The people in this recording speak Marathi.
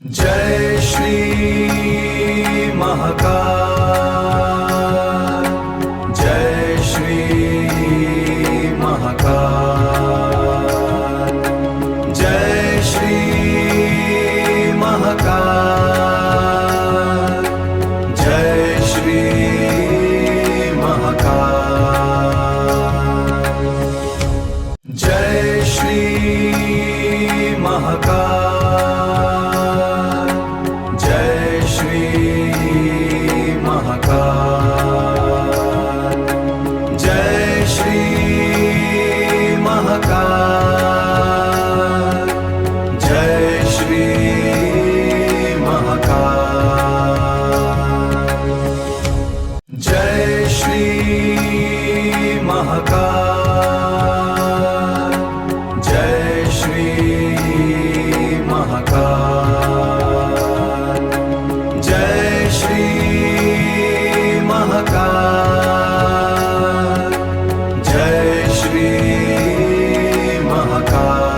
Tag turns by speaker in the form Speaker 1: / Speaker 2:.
Speaker 1: जय श्री महाकाल, जय श्री महाकाल, जय श्री महाकाल, जय श्री महाकाल, जय श्री महाकाल, जय श्री महाकाल, जय श्री महाकाल, जय श्री महाकाल, जय श्री महाकाल, जय श्री महाकाल, जय श्री महाकाल, जय श्री महाकाल.